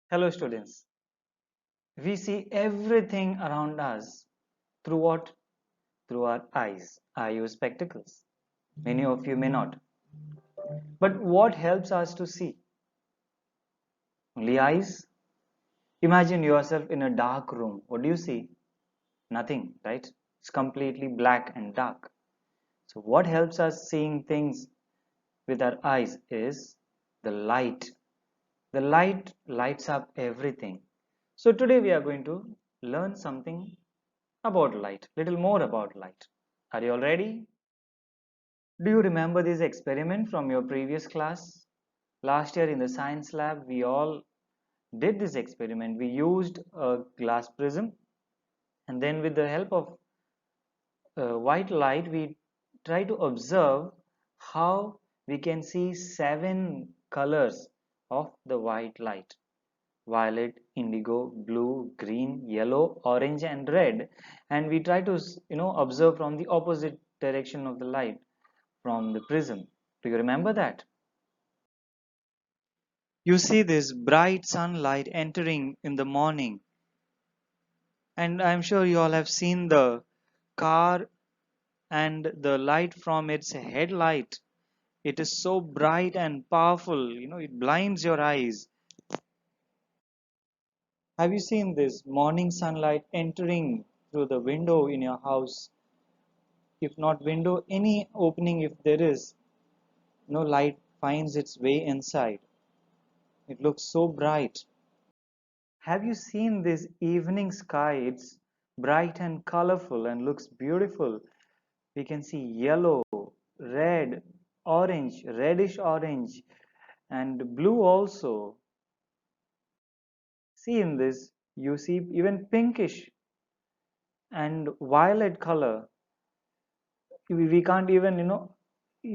Hello students, we see everything around us through what? Through our eyes. I use spectacles. Many of you may not. But what helps us to see? Only eyes? Imagine yourself in a dark room. What do you see? Nothing, right? It's completely black and dark. So what helps us seeing things with our eyes is the light. The light lights up everything. So today we are going to learn something about light, little more about light. Are you all ready? Do you remember this experiment from your previous class? Last year in the science lab, we all did this experiment. We used a glass prism, and then with the help of white light, we try to observe how we can see 7 colors of the white light: violet, indigo, blue, green, yellow, orange, and red. And we try to observe from the opposite direction of the light from the prism. Do you remember that? You see this bright sunlight entering in the morning, and I'm sure you all have seen the car and the light from its headlight. It is so bright and powerful, it blinds your eyes. Have you seen this morning sunlight entering through the window in your house? If not window, any opening, if there is, no light finds its way inside. It looks so bright. Have you seen this evening sky? It's bright and colorful and looks beautiful. We can see yellow, red, orange, reddish orange, and blue also. See in this, you see even pinkish and violet color. We can't even,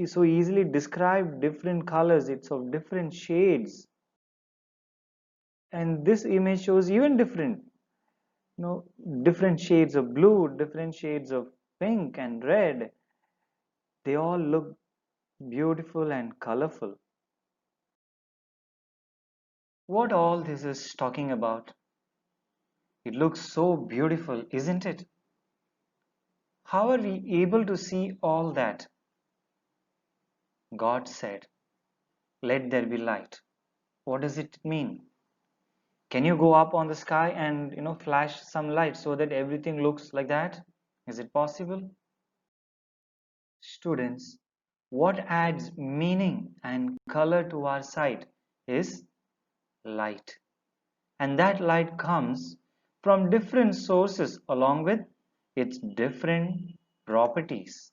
so easily describe different colors. It's of different shades. And this image shows even different, you know, different shades of blue, different shades of pink and red. They all look beautiful and colorful. What all this is talking about? It looks so beautiful, isn't it? How are we able to see all that? God said, "Let there be light." What does it mean? Can you go up on the sky and flash some light so that everything looks like that? Is it possible? Students, what adds meaning and color to our sight is light. And that light comes from different sources along with its different properties.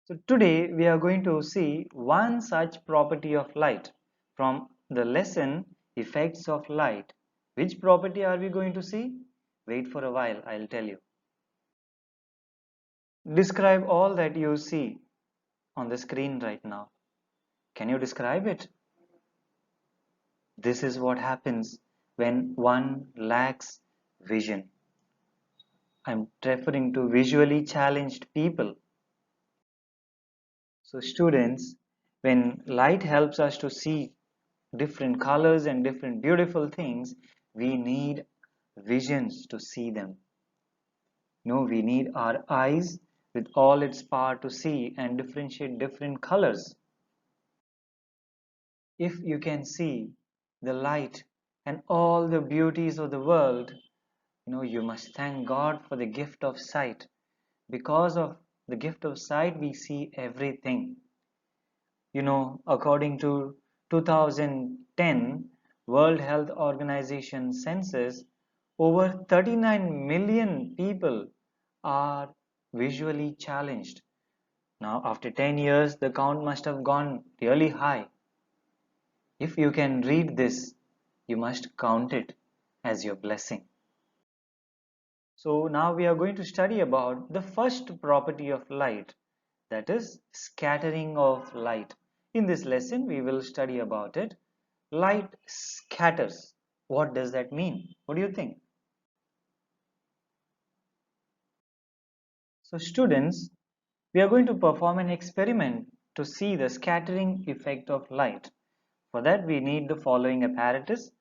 So today we are going to see one such property of light from the lesson Effects of Light. Which property are we going to see? Wait for a while, I'll tell you. Describe all that you see on the screen right now. Can you describe it? This is what happens when one lacks vision. I'm referring to visually challenged people. So students, when light helps us to see different colors and different beautiful things, we need visions to see them. No, we need our eyes with all its power to see and differentiate different colors. If you can see the light and all the beauties of the world, you must thank God for the gift of sight. Because of the gift of sight, we see everything. According to 2010 World Health Organization census, over 39 million people are visually challenged. Now, after 10 years, the count must have gone really high. If you can read this, you must count it as your blessing. So now we are going to study about the first property of light, that is scattering of light. In this lesson, we will study about it. Light scatters. What does that mean? What do you think? So students, we are going to perform an experiment to see the scattering effect of light. For that, we need the following apparatus.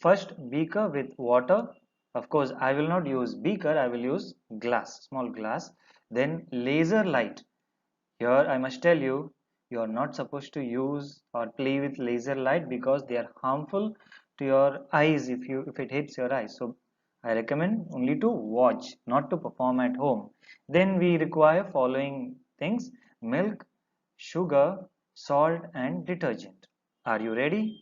First beaker with water. Of course, I will not use beaker, I will use glass, small glass. Then laser light. Here I must tell you, you are not supposed to use or play with laser light because they are harmful to your eyes if it hits your eyes. So I recommend only to watch, not to perform at home. Then we require following things: milk, sugar, salt and detergent. Are you ready?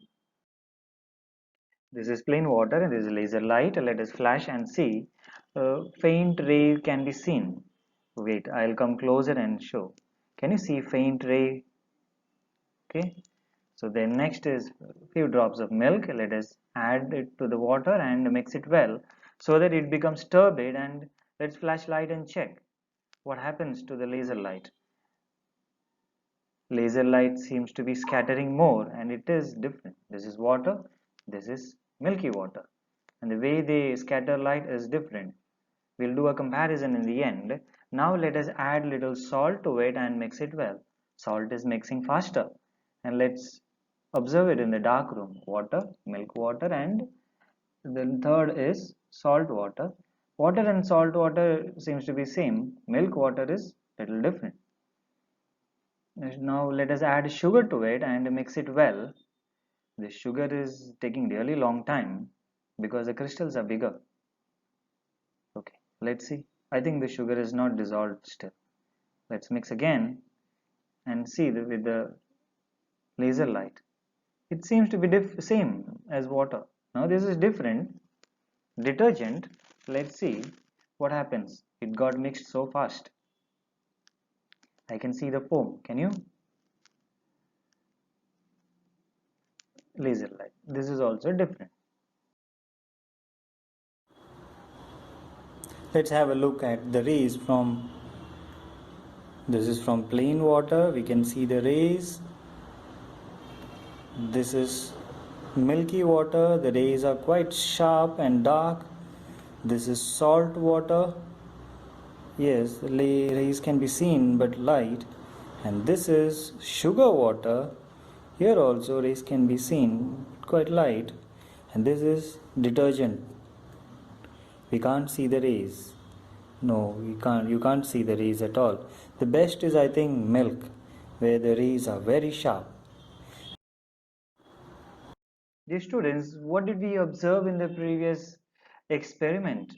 This is plain water and this is laser light. Let us flash and see. Faint ray can be seen. Wait, I'll come closer and show. Can you see faint ray? Okay. So then next is a few drops of milk. Let us add it to the water and mix it well so that it becomes turbid, and let's flash light and check what happens to the laser light. Laser light seems to be scattering more and it is different. This is water, this is milky water, and the way they scatter light is different. We'll do a comparison in the end. Now let us add little salt to it and mix it well. Salt is mixing faster, and let's observe it in the dark room. Water, milk water, and then third is salt water. Water and salt water seems to be same. Milk water is little different. Now let us add sugar to it and mix it well. The sugar is taking really long time because the crystals are bigger. Okay, let's see. I think the sugar is not dissolved still. Let's mix again and see with the laser light. It seems to be same as water. Now this is different. Detergent. Let's see what happens. It got mixed so fast. I can see the foam. Can you? Laser light. This is also different. Let's have a look at the rays from this is from plain water. We can see the rays. This is milky water. The rays are quite sharp and dark. This is salt water. Yes, the rays can be seen but light. And this is sugar water. Here also rays can be seen, quite light. And this is detergent. We can't see the rays. No, you can't see the rays at all. The best is, I think, milk, where the rays are very sharp. Dear students, what did we observe in the previous experiment?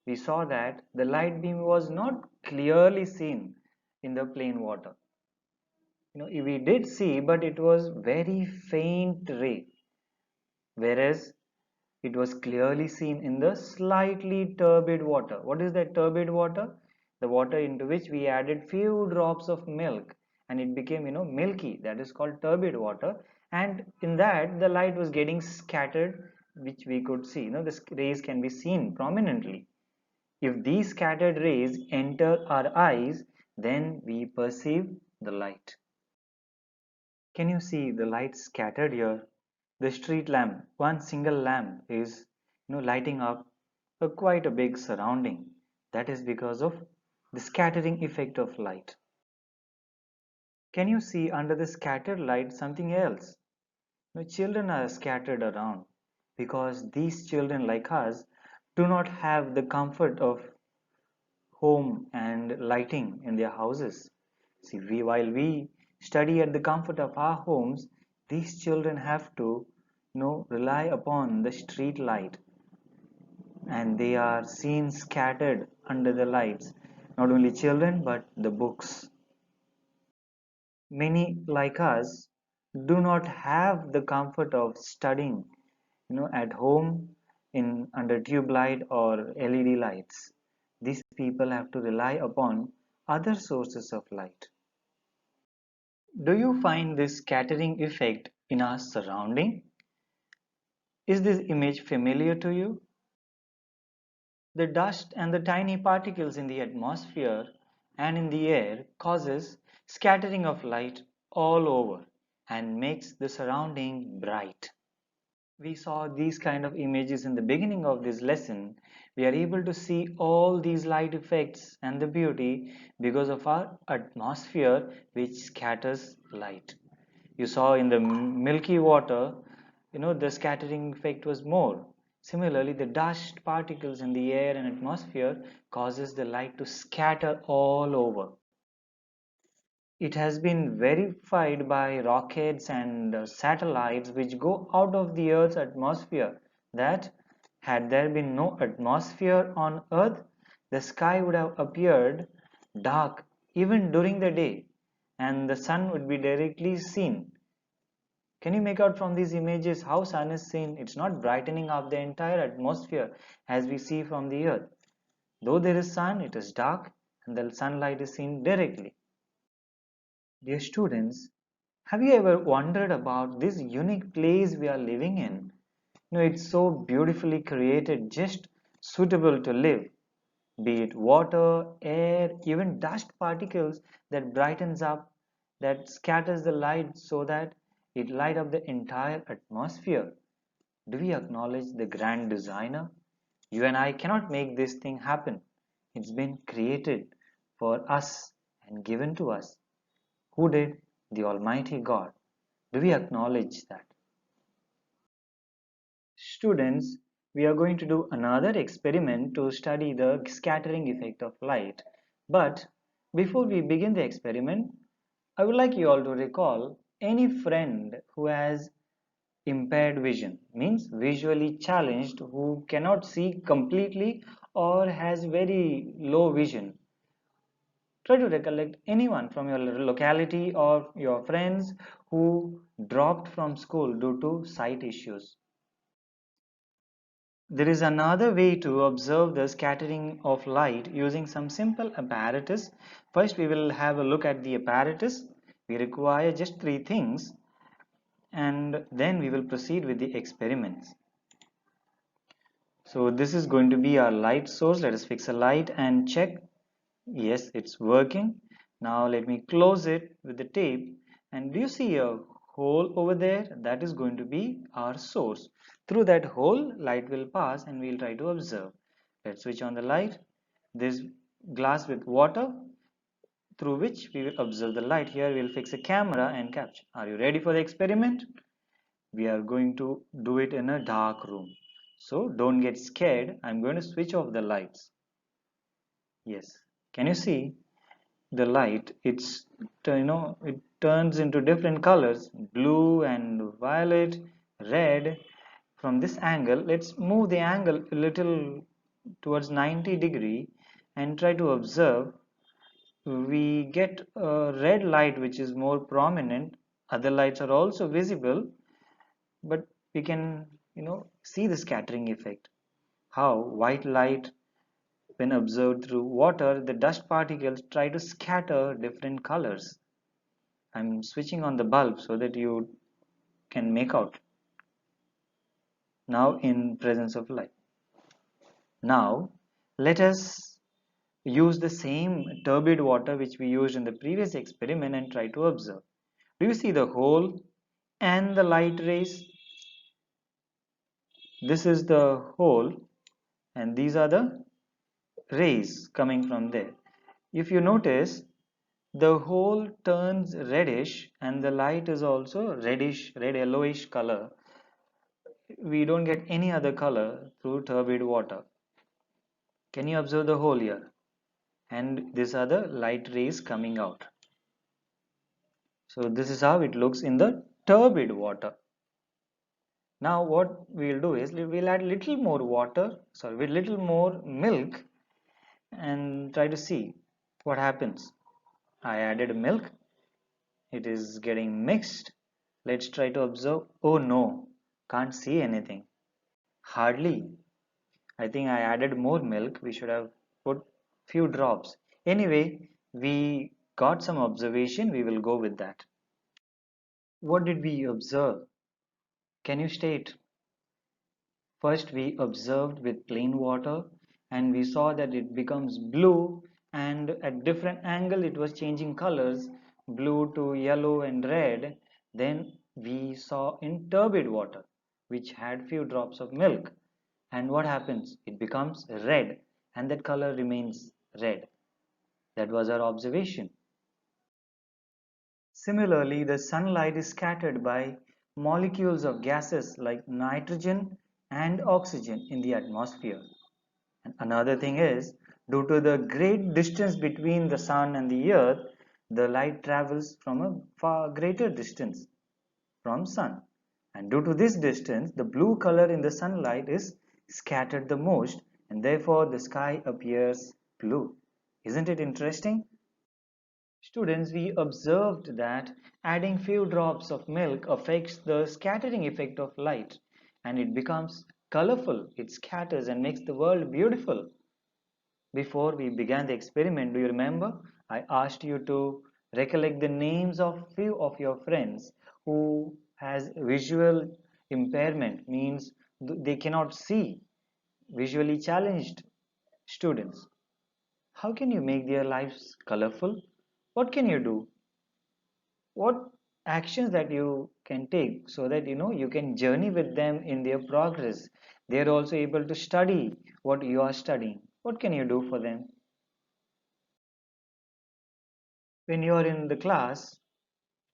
We saw that the light beam was not clearly seen in the plain water. We did see, but it was very faint ray, whereas it was clearly seen in the slightly turbid water. What is that turbid water? The water into which we added few drops of milk and it became, milky. That is called turbid water. And in that, the light was getting scattered, which we could see. The rays can be seen prominently. If these scattered rays enter our eyes, then we perceive the light. Can you see the light scattered here? The street lamp, one single lamp is lighting up quite a big surrounding. That is because of the scattering effect of light. Can you see under the scattered light something else? Children are scattered around because these children like us do not have the comfort of home and lighting in their houses. See, while we study at the comfort of our homes, these children have to rely upon the street light, and they are seen scattered under the lights. Not only children, but the books. Many like us do not have the comfort of studying, at home in under tube light or LED lights. These people have to rely upon other sources of light. Do you find this scattering effect in our surrounding? Is this image familiar to you? The dust and the tiny particles in the atmosphere and in the air causes scattering of light all over and makes the surrounding bright. We saw these kind of images in the beginning of this lesson. We are able to see all these light effects and the beauty because of our atmosphere which scatters light. You saw in the milky water, the scattering effect was more. Similarly, the dust particles in the air and atmosphere causes the light to scatter all over. It has been verified by rockets and satellites which go out of the Earth's atmosphere that had there been no atmosphere on Earth, the sky would have appeared dark even during the day and the sun would be directly seen. Can you make out from these images how sun is seen? It's not brightening up the entire atmosphere as we see from the Earth. Though there is sun, it is dark and the sunlight is seen directly. Dear students, have you ever wondered about this unique place we are living in? It's so beautifully created, just suitable to live. Be it water, air, even dust particles that brightens up, that scatters the light so that it light up the entire atmosphere. Do we acknowledge the grand designer? You and I cannot make this thing happen. It's been created for us and given to us. Who did? The Almighty God. Do we acknowledge that? Students, we are going to do another experiment to study the scattering effect of light. But before we begin the experiment, I would like you all to recall any friend who has impaired vision, means visually challenged, who cannot see completely or has very low vision. Try to recollect anyone from your locality or your friends who dropped from school due to sight issues. There is another way to observe the scattering of light using some simple apparatus. First, we will have a look at the apparatus. We require just three things and then we will proceed with the experiments. So this is going to be our light source. Let us fix a light and check. Yes, it's working. Now let me close it with the tape. And do you see a hole over there? That is going to be our source. Through that hole, light will pass and we'll try to observe. Let's switch on the light. This glass with water through which we will observe the light. Here we'll fix a camera and capture. Are you ready for the experiment? We are going to do it in a dark room. So don't get scared. I'm going to switch off the lights. Yes. Can you see? The light, it turns into different colors, blue and violet, red. From this angle, let's move the angle a little towards 90 degree and try to observe. We get a red light which is more prominent. Other lights are also visible, but we can see the scattering effect, how white light, when observed through water, the dust particles try to scatter different colors. I'm switching on the bulb so that you can make out. Now in presence of light. Now let us use the same turbid water which we used in the previous experiment and try to observe. Do you see the hole and the light rays? This is the hole and these are the rays coming from there. If you notice, the hole turns reddish and the light is also reddish, red yellowish color. We don't get any other color through turbid water. Can you observe the hole here? And these are the light rays coming out. So this is how it looks in the turbid water. Now what we'll do is we'll add little more water, with little more milk and try to see what happens. I added milk. It is getting mixed. Let's try to observe. Oh no, can't see anything. Hardly. I think I added more milk. We should have put few drops. Anyway, we got some observation. We will go with that. What did we observe? Can you state? First, we observed with plain water and we saw that it becomes blue and at different angle it was changing colors, blue to yellow and red. Then we saw in turbid water which had few drops of milk, and what happens? It becomes red and that color remains red. That was our observation. Similarly, the sunlight is scattered by molecules of gases like nitrogen and oxygen in the atmosphere. And another thing is, due to the great distance between the sun and the earth, the light travels from a far greater distance from sun. And due to this distance, the blue color in the sunlight is scattered the most, and therefore the sky appears blue. Isn't it interesting? Students, we observed that adding few drops of milk affects the scattering effect of light, and it becomes colorful. It scatters and makes the world beautiful. Before we began the experiment, do you remember? I asked you to recollect the names of few of your friends who has visual impairment, means they cannot see, visually challenged students. How can you make their lives colorful? What can you do? What actions that you can take so that you can journey with them in their progress? They are also able to study what you are studying. What can you do for them? When you are in the class,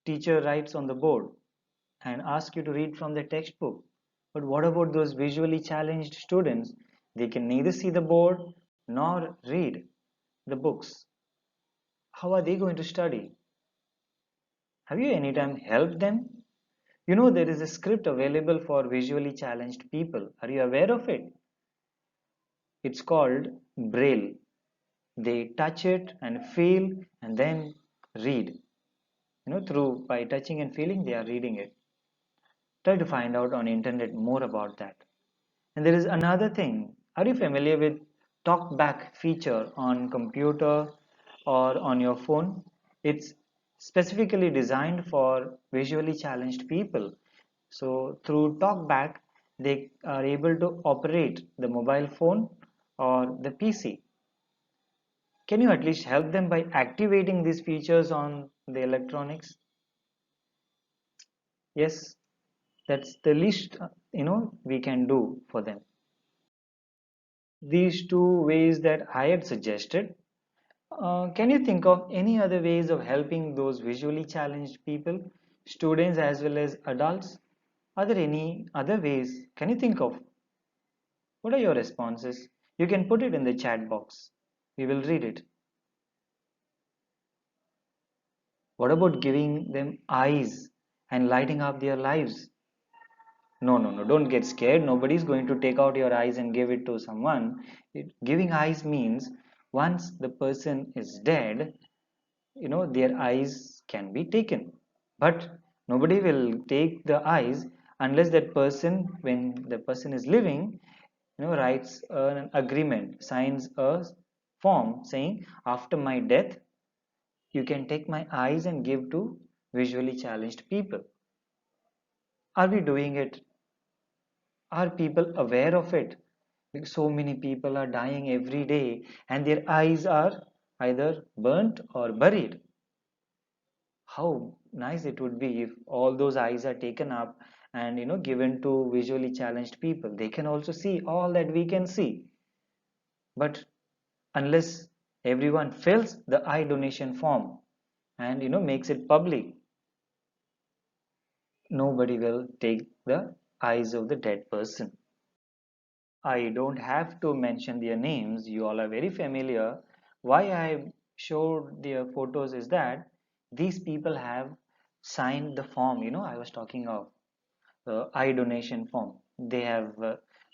teacher writes on the board and asks you to read from the textbook. But what about those visually challenged students? They can neither see the board nor read the books. How are they going to study? Have you anytime helped them? There is a script available for visually challenged people. Are you aware of it? It's called Braille. They touch it and feel and then read. Through by touching and feeling, they are reading it. Try to find out on internet more about that. And there is another thing. Are you familiar with talkback feature on computer or on your phone? It's specifically designed for visually challenged people. So through talkback, they are able to operate the mobile phone or the PC. Can you at least help them by activating these features on the electronics? Yes, that's the least we can do for them. These two ways that I had suggested. Can you think of any other ways of helping those visually challenged people, students as well as adults? Are there any other ways? Can you think of? What are your responses? You can put it in the chat box. We will read it. What about giving them eyes and lighting up their lives? No, no, no, don't get scared. Nobody's going to take out your eyes and give it to someone. Giving eyes means once the person is dead, their eyes can be taken. But nobody will take the eyes unless that person, when the person is living, writes an agreement, signs a form saying, after my death, you can take my eyes and give to visually challenged people. Are we doing it? Are people aware of it? Because so many people are dying every day and their eyes are either burnt or buried. How nice it would be if all those eyes are taken up and given to visually challenged people. They can also see all that we can see. But unless everyone fills the eye donation form and makes it public, nobody will take the eyes of the dead person. I don't have to mention their names, you all are very familiar. Why I showed their photos is that these people have signed the form, I was talking of the eye donation form. They have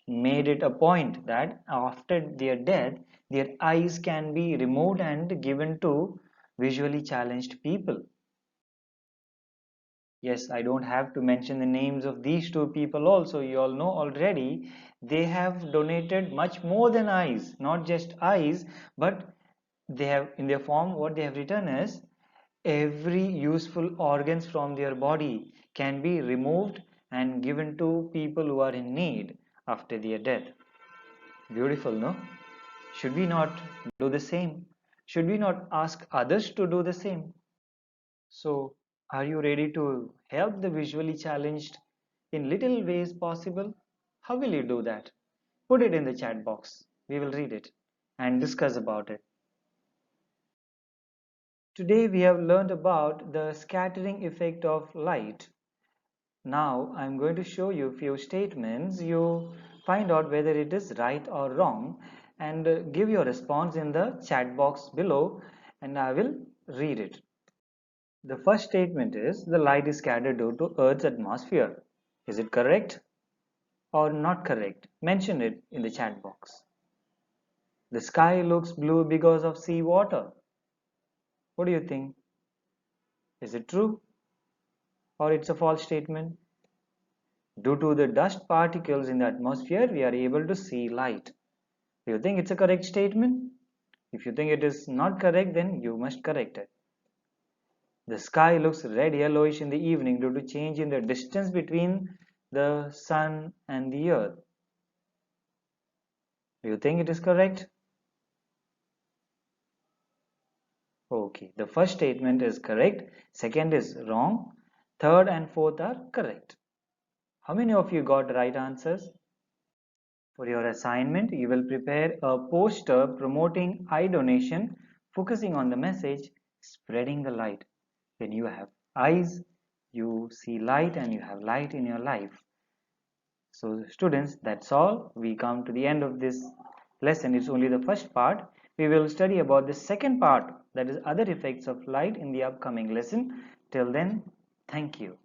made it a point that after their death, their eyes can be removed and given to visually challenged people. Yes, I don't have to mention the names of these two people also. You all know already. They have donated much more than eyes, not just eyes, but they have in their form what they have written is every useful organs from their body can be removed and given to people who are in need after their death. Beautiful, no? Should we not do the same? Should we not ask others to do the same? So, are you ready to help the visually challenged in little ways possible? How will you do that? Put it in the chat box. We will read it and discuss about it. Today we have learned about the scattering effect of light. Now I'm going to show you a few statements. You find out whether it is right or wrong and give your response in the chat box below and I will read it. The first statement is the light is scattered due to Earth's atmosphere. Is it correct or not correct? Mention it in the chat box. The sky looks blue because of sea water. What do you think? Is it true or it's a false statement? Due to the dust particles in the atmosphere, we are able to see light. Do you think it's a correct statement? If you think it is not correct, then you must correct it. The sky looks red yellowish in the evening due to change in the distance between the sun and the earth. Do you think it is correct? Okay, the first statement is correct, second is wrong, third and fourth are correct. How many of you got right answers? For your assignment, you will prepare a poster promoting eye donation, focusing on the message, spreading the light. When you have eyes, you see light and you have light in your life. So students, that's all. We come to the end of this lesson. It's only the first part. We will study about the second part, that is other effects of light, in the upcoming lesson. Till then, thank you.